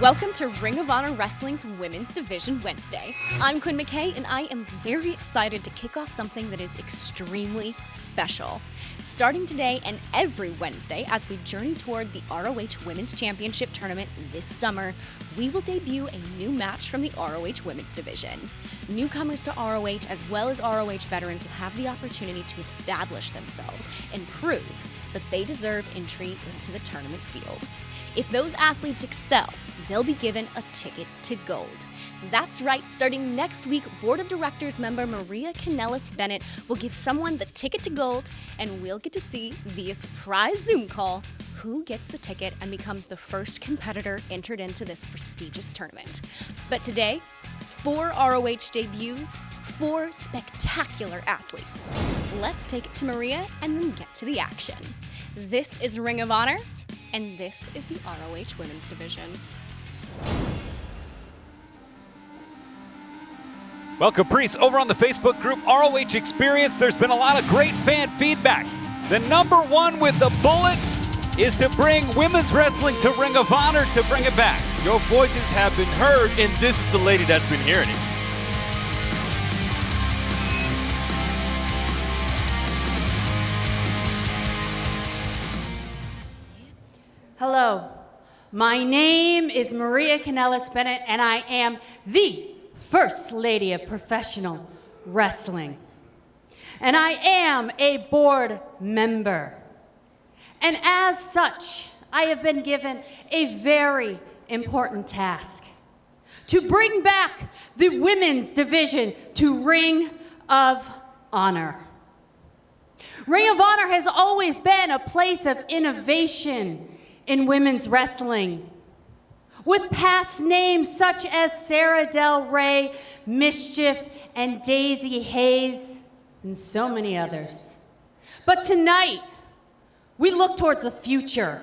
Welcome to Ring of Honor Wrestling's Women's Division Wednesday. I'm Quinn McKay, and I am very excited to kick off something that is extremely special. Starting today and every Wednesday as we journey toward the ROH Women's Championship Tournament this summer, we will debut a new match from the ROH Women's Division. Newcomers to ROH as well as ROH veterans will have the opportunity to establish themselves and prove that they deserve entry into the tournament field. If those athletes excel, they'll be given a ticket to gold. That's right, starting next week, Board of Directors member Maria Kanellis Bennett will give someone the ticket to gold, and we'll get to see, via surprise Zoom call, who gets the ticket and becomes the first competitor entered into this prestigious tournament. But today, 4 ROH debuts, 4 spectacular athletes. Let's take it to Maria and then get to the action. This is Ring of Honor, and this is the ROH Women's Division. Well, Caprice, over on the Facebook group ROH Experience, there's been a lot of great fan feedback. The number one with the bullet is to bring women's wrestling to Ring of Honor, to bring it back. Your voices have been heard, and this is the lady that's been hearing it. Hello, my name is Maria Kanellis Bennett, and I am the First Lady of Professional Wrestling. And I am a board member. And as such, I have been given a very important task: to bring back the women's division to Ring of Honor. Ring of Honor has always been a place of innovation in women's wrestling, with past names such as Sarah Del Rey, Mischief, and Daisy Hayes, and so many others. But tonight, we look towards the future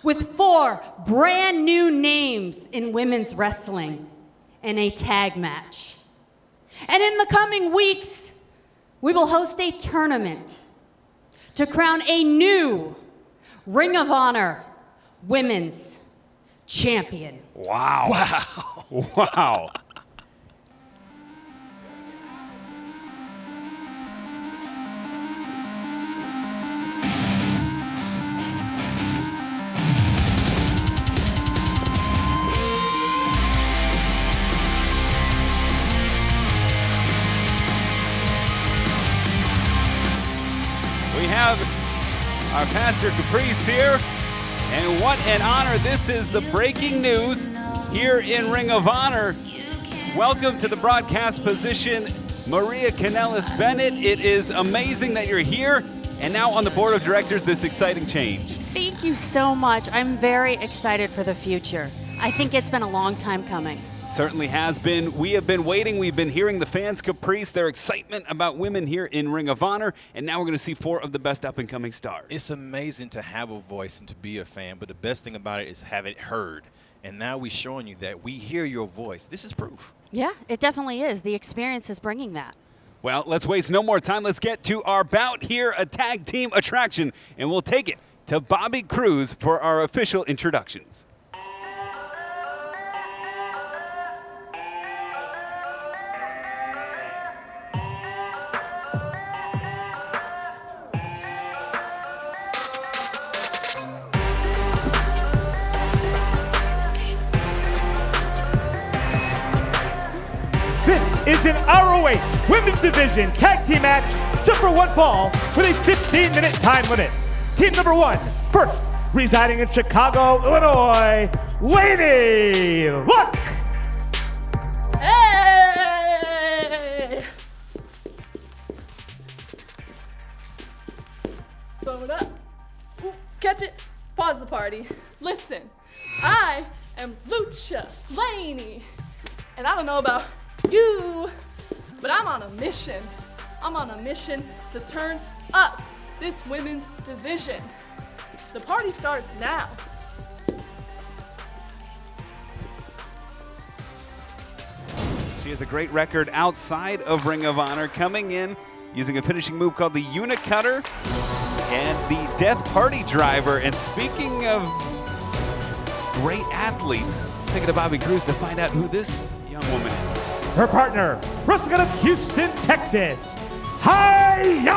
with 4 brand new names in women's wrestling and a tag match. And in the coming weeks, we will host a tournament to crown a new Ring of Honor Women's Champion. Wow. Wow. Wow. We have our Pastor Caprice here, and what an honor. This is the breaking news here in Ring of Honor. Welcome to the broadcast position, Maria Kanellis Bennett. It is amazing that you're here, and now on the board of directors, this exciting change. Thank you so much. I'm very excited for the future. I think it's been a long time coming. Certainly has been. We have been waiting. We've been hearing the fans, Caprice, their excitement about women here in Ring of Honor, and now we're going to see 4 of the best up-and-coming stars. It's amazing to have a voice and to be a fan, but the best thing about it is have it heard. And now we're showing you that we hear your voice. This is proof. Yeah, it definitely is. The experience is bringing that. Well, let's waste no more time. Let's get to our bout here, a tag team attraction, and we'll take it to Bobby Cruz for our official introductions. This is an ROH Women's Division Tag Team match, set for 1 fall with a 15-minute time limit. Team number 1, first, residing in Chicago, Illinois, Lady Luck. Hey! Throw it up. Ooh, catch it. Pause the party. Listen, I am Lucha Laney, and I don't know about you, but I'm on a mission. I'm on a mission to turn up this women's division. The party starts now. She has a great record outside of Ring of Honor, coming in using a finishing move called the Unicutter and the Death Party Driver. And speaking of great athletes. Let's take it to Bobby Cruz to find out who this young woman is. Her partner, wrestling out of Houston, Texas, Hi-Yan!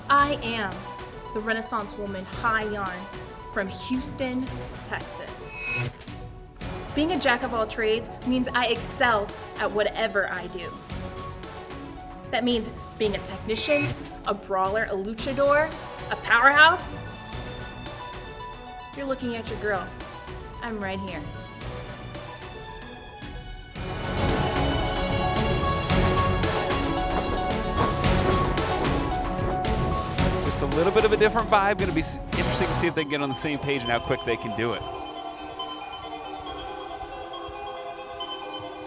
I am the Renaissance woman Hi-Yan from Houston, Texas. Being a jack of all trades means I excel at whatever I do. That means being a technician, a brawler, a luchador, a powerhouse. You're looking at your girl. I'm right here. Just a little bit of a different vibe. Going to be interesting to see if they can get on the same page and how quick they can do it.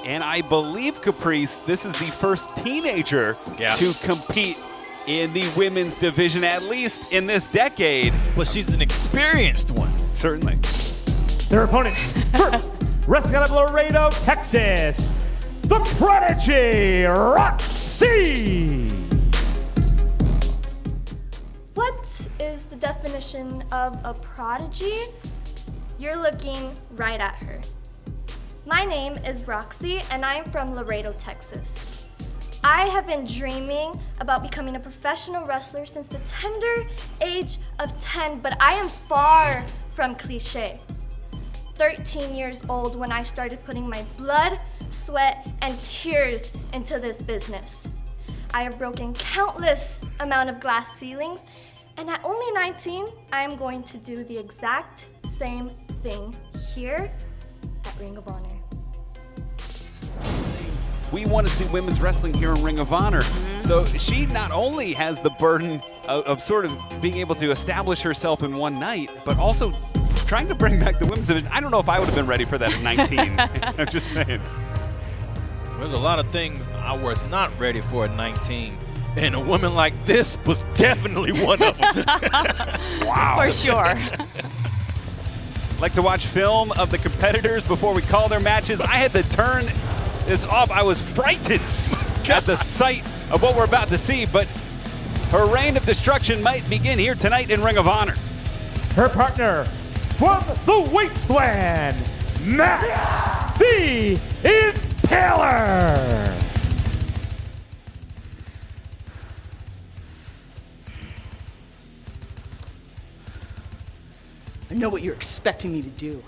And I believe, Caprice, this is the first teenager to compete in the women's division, at least in this decade. Well, she's an experienced one. Certainly. Their opponents, first, wrestling out of Laredo, Texas, the Prodigy, rok-c! What is the definition of a prodigy? You're looking right at her. My name is rok-c and I'm from Laredo, Texas. I have been dreaming about becoming a professional wrestler since the tender age of 10, but I am far from cliche. 13 years old when I started putting my blood, sweat, and tears into this business. I have broken countless amount of glass ceilings, and at only 19, I am going to do the exact same thing here at Ring of Honor. We want to see women's wrestling here in Ring of Honor. So she not only has the burden of sort of being able to establish herself in one night, but also trying to bring back the women's division. I don't know if I would have been ready for that at 19. I'm just saying. There's a lot of things I was not ready for at 19. And a woman like this was definitely one of them. Wow. For sure. Like to watch film of the competitors before we call their matches. I had to turn this off. I was frightened at the sight of what we're about to see, but her reign of destruction might begin here tonight in Ring of Honor. Her partner, from the Wasteland, Max the Impaler! I know what you're expecting me to do.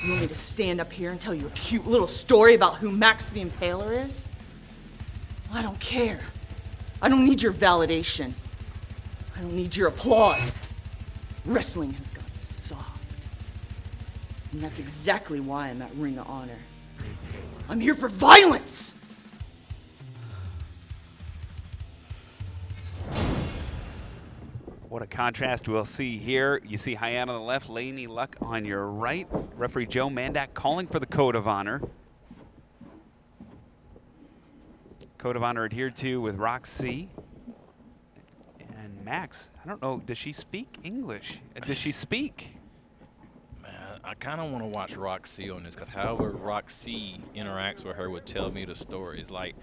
You want me to stand up here and tell you a cute little story about who Max the Impaler is? Well, I don't care. I don't need your validation. I don't need your applause. Wrestling has gotten soft. And that's exactly why I'm at Ring of Honor. I'm here for violence! What a contrast we'll see here. You see Hi-Yan on the left, Laney Luck on your right. Referee Joe Mandak calling for the Code of Honor. Code of Honor adhered to with rok-c. And Max, I don't know, does she speak English? Does she speak? I kind of want to watch rok-c on this, because however rok-c interacts with her would tell me the story. It's like,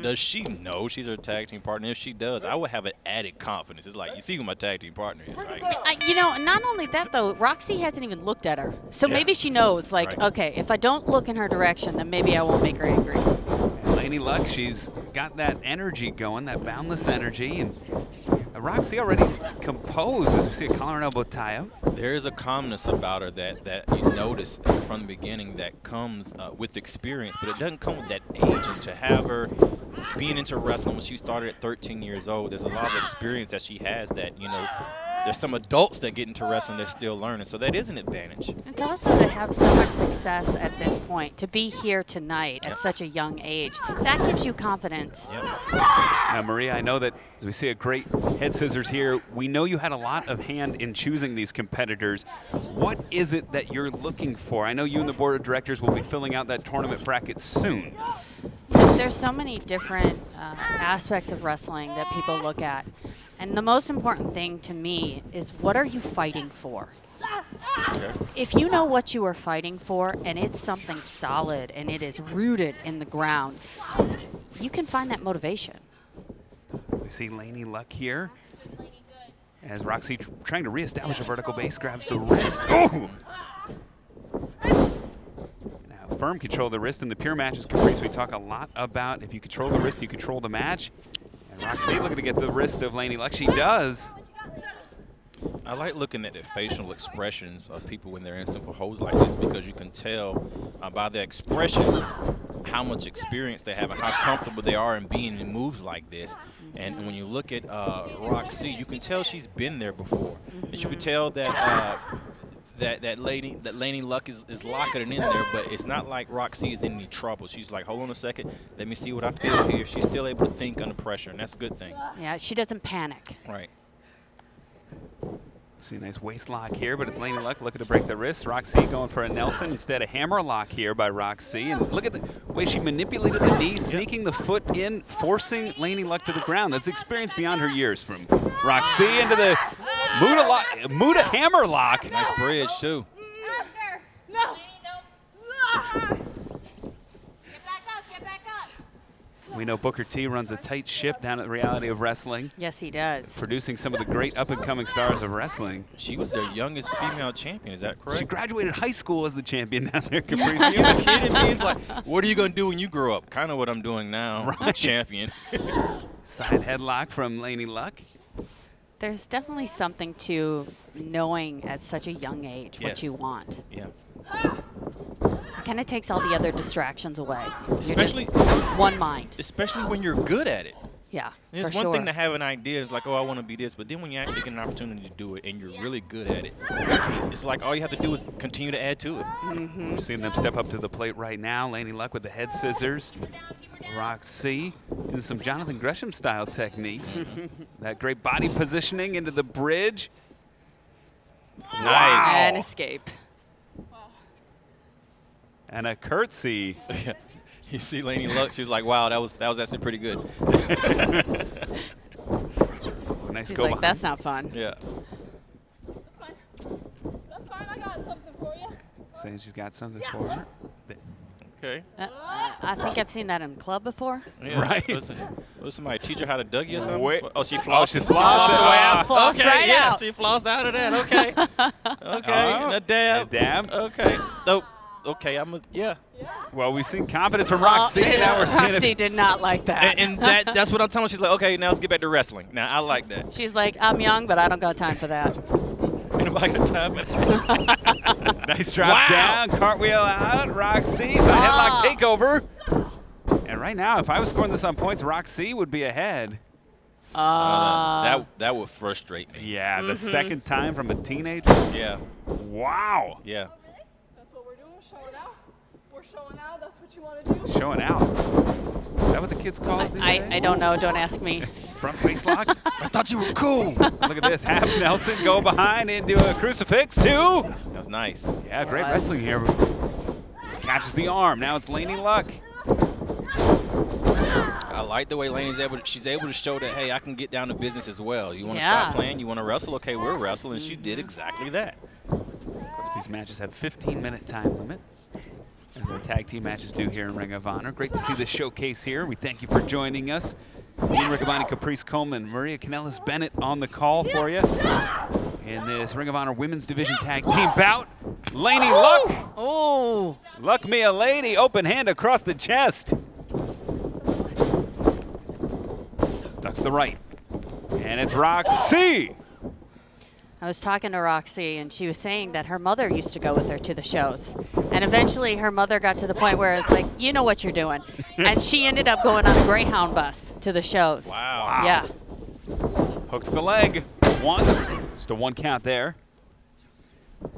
does she know she's her tag team partner? If she does, I would have an added confidence. It's like, you see who my tag team partner is, right? You know, not only that, though, rok-c hasn't even looked at her. So maybe she knows, like, okay, if I don't look in her direction, then maybe I won't make her angry. And Laney Luck, she's got that energy going, that boundless energy. And rok-c already composed, as we see a collar and elbow tie-up. There is a calmness about her that you notice from the beginning that comes with experience, but it doesn't come with that age. And to have her being into wrestling when she started at 13 years old, there's a lot of experience that she has that, you know, there's some adults that get into wrestling that still learning, so that is an advantage. It's also to have so much success at this point, to be here tonight at such a young age. That gives you confidence. Now, Maria, I know that as we see a great head scissors here, we know you had a lot of hand in choosing these competitors. What is it that you're looking for? I know you and the board of directors will be filling out that tournament bracket soon. There's so many different aspects of wrestling that people look at. And the most important thing to me is, what are you fighting for? Okay. If you know what you are fighting for and it's something solid and it is rooted in the ground, you can find that motivation. We see Laney Luck here. As rok-c trying to reestablish a vertical base, grabs the wrist. Oh! Now, firm control of the wrist in the pure matches, Caprice, we talk a lot about if you control the wrist, you control the match. And rok-c looking to get the wrist of Laney Luck. She does. I like looking at the facial expressions of people when they're in simple holds like this, because you can tell by their expression how much experience they have and how comfortable they are in being in moves like this. And when you look at rok-c, you can tell she's been there before. And you can tell that that Laney Luck is locking it in there, but it's not like rok-c is in any trouble. She's like, hold on a second, let me see what I feel here. She's still able to think under pressure, and that's a good thing. Yeah, she doesn't panic. Right. See a nice waist lock here, but it's Laney Luck looking to break the wrist. rok-c going for a Nelson instead of hammer lock here by rok-c. And look at the way she manipulated the knee, sneaking the foot in, forcing Laney Luck to the ground. That's experience beyond her years from rok-c into the Muda hammer lock. Nice bridge, too. No. We know Booker T runs a tight ship down at the Reality of Wrestling. Yes, he does. Producing some of the great up-and-coming stars of wrestling. She was their youngest female champion, is that correct? She graduated high school as the champion down there, Caprice. Are you kidding me? It's like, what are you going to do when you grow up? Kind of what I'm doing now, right. Champion. Side headlock from Laney Luck. There's definitely something to knowing at such a young age what you want. Yeah. It kind of takes all the other distractions away. Especially you're just one mind. Especially when you're good at it. Yeah, And it's one thing to have an idea. It's like, oh, I want to be this. But then when you actually get an opportunity to do it and you're really good at it, it's like all you have to do is continue to add to it. We're seeing them step up to the plate right now. Laney Luck with the head scissors. rok-c in some Jonathan Gresham style techniques. That great body positioning into the bridge. Nice. And escape. And a curtsy. You see Laney Luck, she was like, wow, that was actually pretty good. Nice She's go like, behind. that's not fun. Yeah. That's fine. I got something for you. Saying she's got something for her. Okay. I think I've seen that in club before. Yeah. Right. Was somebody teach her how to Dougie or something? Wait. Oh, she flossed. She flossed away out. Flossed Okay, right yeah, out. she flossed out of that. Okay. Okay. Oh, And a dab. a dab. Okay. Nope. Okay, yeah. Well, we've seen confidence from rok-c. Now we're seeing rok-c did not like that. And that's what I'm telling her. She's like, okay, now let's get back to wrestling. Now, I like that. She's like, I'm young, but I don't got time for that. Ain't nobody got time for that. Nice drop down, cartwheel out, rok-c, side headlock takeover. And right now, if I was scoring this on points, rok-c would be ahead. That would frustrate me. Yeah, the second time from a teenager. Yeah. Wow. Yeah. That's what we're doing. Showing out. We're showing out. That's what you want to do. Showing out. Is that what the kids call it? I don't know. Don't ask me. Front face lock. I thought you were cool. Look at this. Half Nelson go behind into a crucifix, too. That was nice. Yeah, great wrestling here. Catches the arm. Now it's Laney Luck. I like the way she's able to show that, hey, I can get down to business as well. You want to Yeah. stop playing? You want to wrestle? Okay, we'll wrestle. And she did exactly that. Of course, these matches have 15-minute time limit, as our tag team matches do here in Ring of Honor. Great to see this showcase here. We thank you for joining us. Ian Riccaboni, Caprice Coleman, Maria Kanellis Bennett on the call for you. In this Ring of Honor Women's Division Tag Team bout, Laney Luck. Oh. Luck me a lady, open hand across the chest. Ducks the right. And it's rok-c. I was talking to rok-c, and she was saying that her mother used to go with her to the shows. And eventually her mother got to the point where it's like, you know what you're doing. And she ended up going on a Greyhound bus to the shows. Wow. Yeah. Hooks the leg. One. Just a one count there.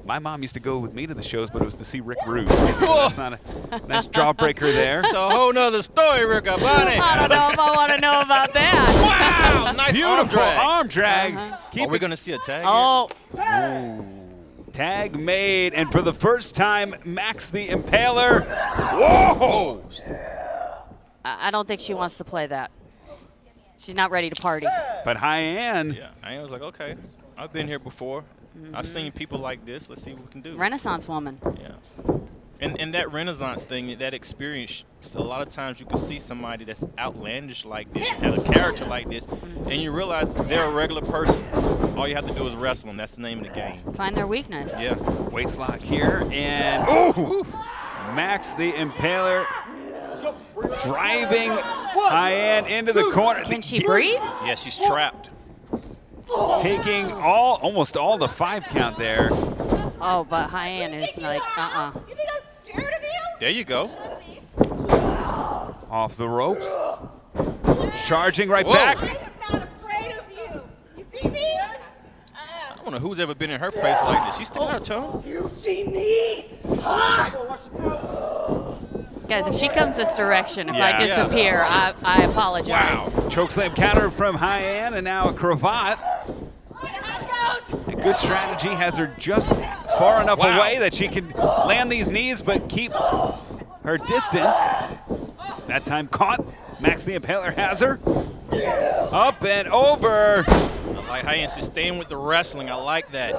My mom used to go with me to the shows, but it was to see Rick Rude. That's not a nice jawbreaker there. It's a whole nother story, Riccaboni. I don't know if I want to know about that. Wow, nice Beautiful arm drag. Keep Are we it- going to see a tag? Oh. Tag made, and for the first time, Max the Impaler. Whoa! I don't think she wants to play that. She's not ready to party. But Hyann, Yeah, I was like, okay, I've been here before. I've seen people like this. Let's see what we can do. Renaissance woman. Yeah. And that Renaissance thing, that experience, a lot of times you can see somebody that's outlandish like this, and have a character like this, and you realize they're a regular person. All you have to do is wrestle them. That's the name of the game. Find their weakness. Yeah. Waistlock here, and Max the Impaler driving Hyann into the corner. Can she breathe? Yeah, she's trapped. Taking almost all the 5 count there. Oh, but Hyann is like, You think I'm scared of you? There you go. Off the ropes. Charging right Whoa. back. I am not afraid of you. You see me? I don't know who's ever been in her place like this. She's sticking out her tongue. You see me? guys, if she comes this direction, if Yeah. I disappear, I apologize. Wow. Chokeslam counter from Hyann, and now a cravat. A good strategy has her just far enough away that she can land these knees but keep her distance. That time caught. Max the Impaler has her. Up and over. I like Hyann staying with the wrestling. I like that.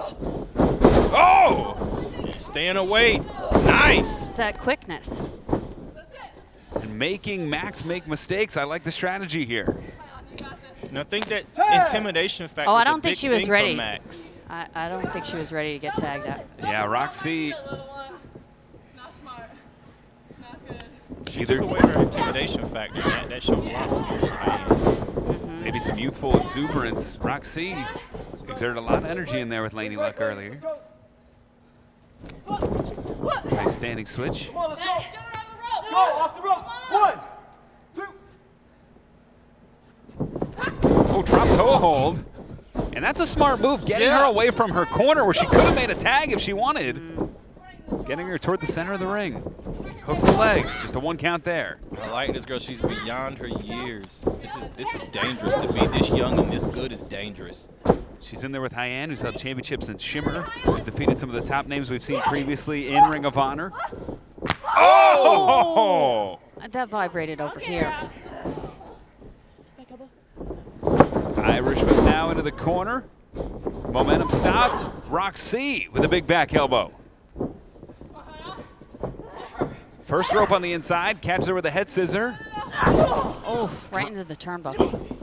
Oh! Staying away. Nice. It's that quickness. And making Max make mistakes. I like the strategy here. And I think that intimidation factor Oh, I is a don't think big she was thing ready. for Max. I don't think she was ready to get tagged out. Yeah, Rok-c. Not smart. Not good. She took away her intimidation factor. That showed a lot of Hyann. Maybe some youthful exuberance. Rok-c exerted a lot of energy in there with Laney Luck earlier. Nice standing switch. Come on, let's go. Go, off the ropes. 1, 2. Oh, drop toe hold. And that's a smart move, getting her away from her corner where she could have made a tag if she wanted. Getting her toward the center of the ring. Hooks the leg, just a 1 count there. I like this girl. She's beyond her years. This is dangerous. To be this young and this good is dangerous. She's in there with Hyann, who's held championships in Shimmer. He's defeated some of the top names we've seen previously in Ring of Honor. Oh! That vibrated over here. Irish whip now into the corner. Momentum stopped. Rok-c with a big back elbow. First rope on the inside, catches her with a head scissor. Oh, right into the turnbuckle.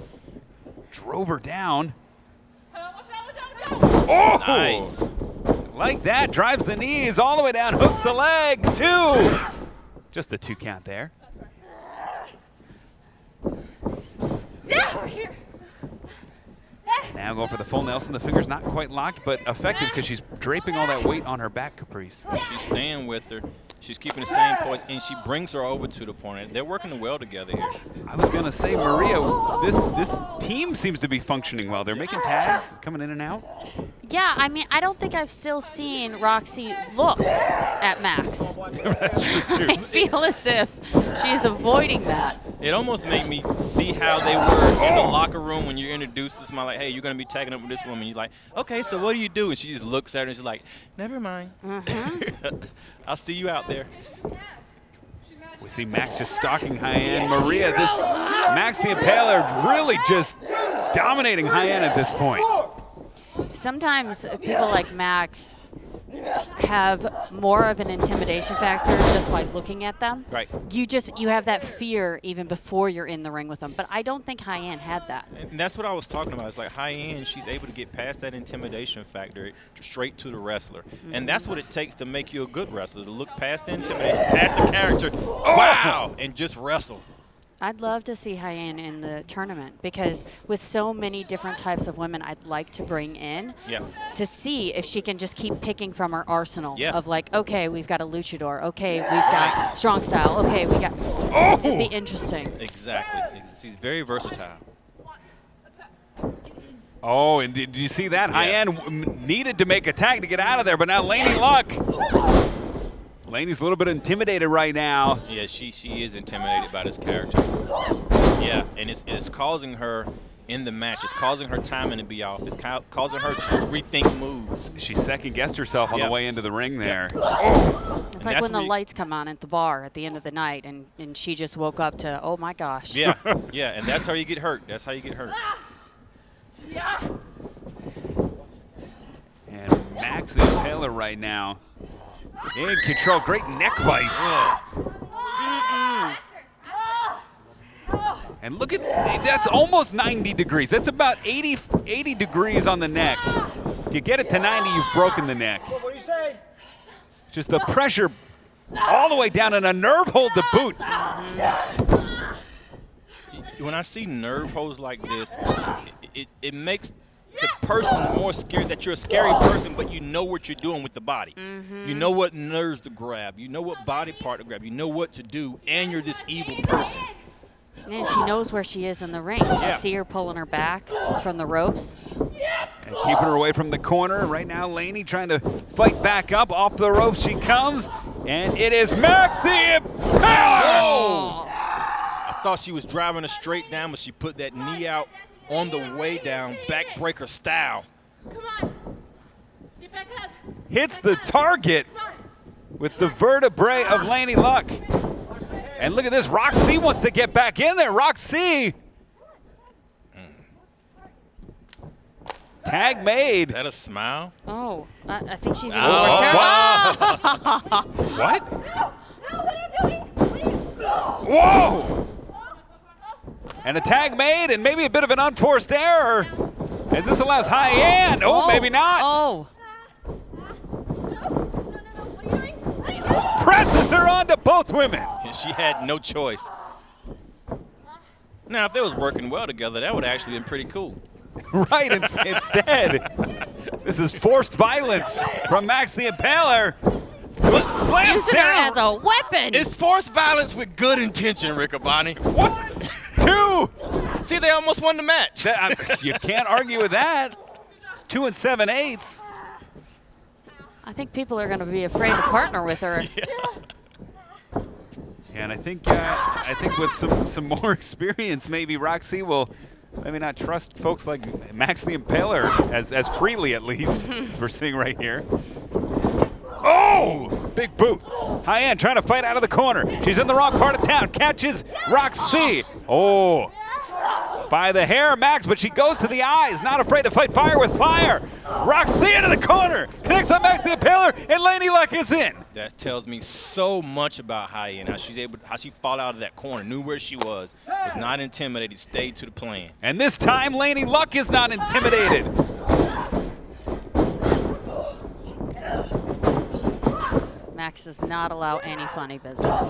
Drove her down. Oh! Nice. Like that, drives the knees all the way down, hooks the leg, 2. Just a 2 count there. Now going for the full Nelson. The finger's not quite locked, but effective because she's draping all that weight on her back, Caprice. She's staying with her. She's keeping the same poise, and she brings her over to the point. They're working well together here. I was going to say, Maria, this team seems to be functioning well. They're making tags, coming in and out. Yeah, I mean, I don't think I've still seen Rok-c look at Max. That's true, too. I feel as if she's avoiding that. It almost made me see how they were in the locker room when you're introduced to somebody like, hey, you're going to be tagging up with this woman. You're like, okay, so what do you do? And she just looks at her and she's like, never mind. I'll see you out there. We see Max just stalking Hyann. Maria, this Max the Impaler really just dominating Hyann at this point. Sometimes people like Max have more of an intimidation factor just by looking at them. Right. You have that fear even before you're in the ring with them. But I don't think Hyann had that. And that's what I was talking about. It's like Hyann, she's able to get past that intimidation factor straight to the wrestler. And that's what it takes to make you a good wrestler, to look past the intimidation, past the character, wow, and just wrestle. I'd love to see Hyann in the tournament because with so many different types of women I'd like to bring in to see if she can just keep picking from her arsenal of like, okay, we've got a luchador. Okay, we've got strong style. Okay, we got – it'd be interesting. Exactly. She's very versatile. Oh, and did you see that? Hyann needed to make a tag to get out of there, but now Laney Luck. Laney's a little bit intimidated right now. Yeah, she is intimidated by this character. Yeah, and it's causing her in the match. It's causing her timing to be off. It's causing her to rethink moves. She second-guessed herself on the way into the ring there. It's like when the lights come on at the bar at the end of the night and she just woke up to, oh, my gosh. Yeah, and that's how you get hurt. That's how you get hurt. And Max the Impaler right now In control, great neck vice. And look at, that's almost 90 degrees. That's about 80 degrees on the neck. If you get it to 90, you've broken the neck. What do you say? Just the pressure all the way down and a nerve hold to boot. When I see nerve holds like this, it makes the person more scared that you're a scary person, but you know what you're doing with the body. You know what nerves to grab. You know what body part to grab. You know what to do, and you're this evil person. And she knows where she is in the ring. Did you see her pulling her back from the ropes? And keeping her away from the corner. Right now, Laney trying to fight back up. Off the ropes she comes, and it is Max the Impaler! I thought she was driving her straight down, but she put that knee out on the way down, backbreaker style. Come on. Get back up. Hits the target with the vertebrae of Laney Luck. And look at this, rok-c wants to get back in there. Rok-c. Tag made. Is that a smile? Oh, I think she's even Oh, more terrible. wow. What? No, what are you doing? Whoa! And a tag made, and maybe a bit of an unforced error, as this allows high hand. Oh, maybe not. Oh. Presses her onto both women. And she had no choice. Now, if they was working well together, that would have actually been pretty cool. Right, instead, this is forced violence from Max the Impaler, who slams Using her down. as a weapon. It's forced violence with good intention, Riccaboni. What? Two. See, they almost won the match. You can't argue with that. It's 2 7/8. I think people are going to be afraid to partner with her. And I think with some more experience, maybe rok-c will maybe not trust folks like Max the Impaler as freely, at least, we're seeing right here. Oh! Big boot. High end trying to fight out of the corner. She's in the wrong part of town. Catches rok-c. Oh! By the hair, Max, but she goes to the eyes. Not afraid to fight fire with fire. rok-c into the corner. Connects on Max the Impaler, and Laney Luck is in. That tells me so much about High-End, how she fought out of that corner, knew where she was not intimidated, stayed to the plan. And this time, Laney Luck is not intimidated. Max does not allow any funny business.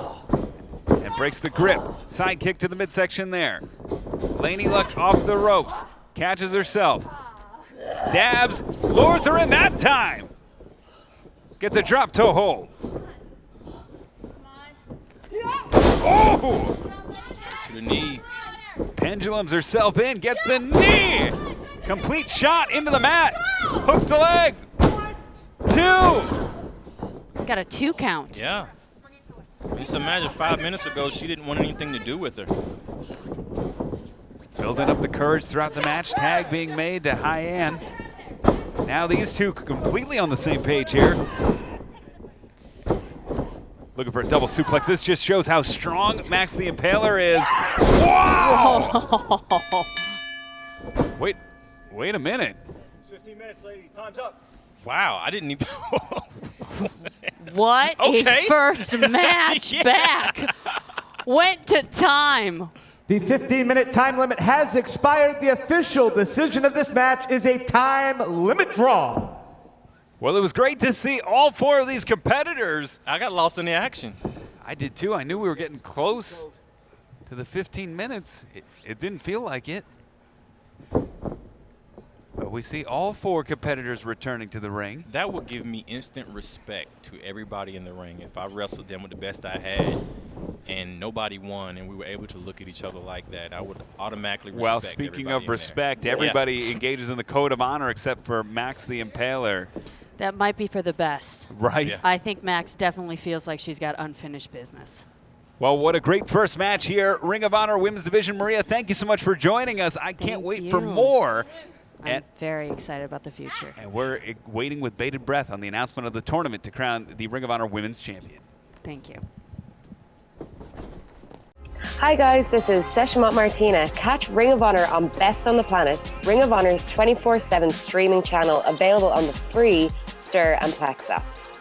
And breaks the grip. Side kick to the midsection there. Laney Luck off the ropes. Catches herself. Dabs. Lures her in that time. Gets a drop toe hold. Oh! To the knee. Pendulums herself in. Gets the knee. Complete shot into the mat. Hooks the leg. 2. Got a 2 count. Yeah. Just imagine 5 minutes ago she didn't want anything to do with her. Building up the courage throughout the match. Tag being made to High End. Now these two completely on the same page here. Looking for a double suplex. This just shows how strong Max the Impaler is. Wow! Wait a minute. 15 minutes, lady. Time's up. Wow, I didn't even. What Okay. a first match Yeah. back. Went to time. The 15-minute time limit has expired. The official decision of this match is a time limit draw. Well, it was great to see all 4 of these competitors. I got lost in the action. I did too. I knew we were getting close to the 15 minutes. It didn't feel like it. But we see all 4 competitors returning to the ring. That would give me instant respect to everybody in the ring if I wrestled them with the best I had and nobody won and we were able to look at each other like that. I would automatically respect Well, speaking of respect, everybody engages in the code of honor except for Max the Impaler. That might be for the best. Right. Yeah. I think Max definitely feels like she's got unfinished business. Well, what a great first match here. Ring of Honor Women's Division. Maria, thank you so much for joining us. I can't wait for more. I'm very excited about the future. And we're waiting with bated breath on the announcement of the tournament to crown the Ring of Honor Women's Champion. Thank you. Hi guys, this is Seshamat Martina. Catch Ring of Honor on Best on the Planet, Ring of Honor's 24/7 streaming channel available on the free Stir and Plex apps.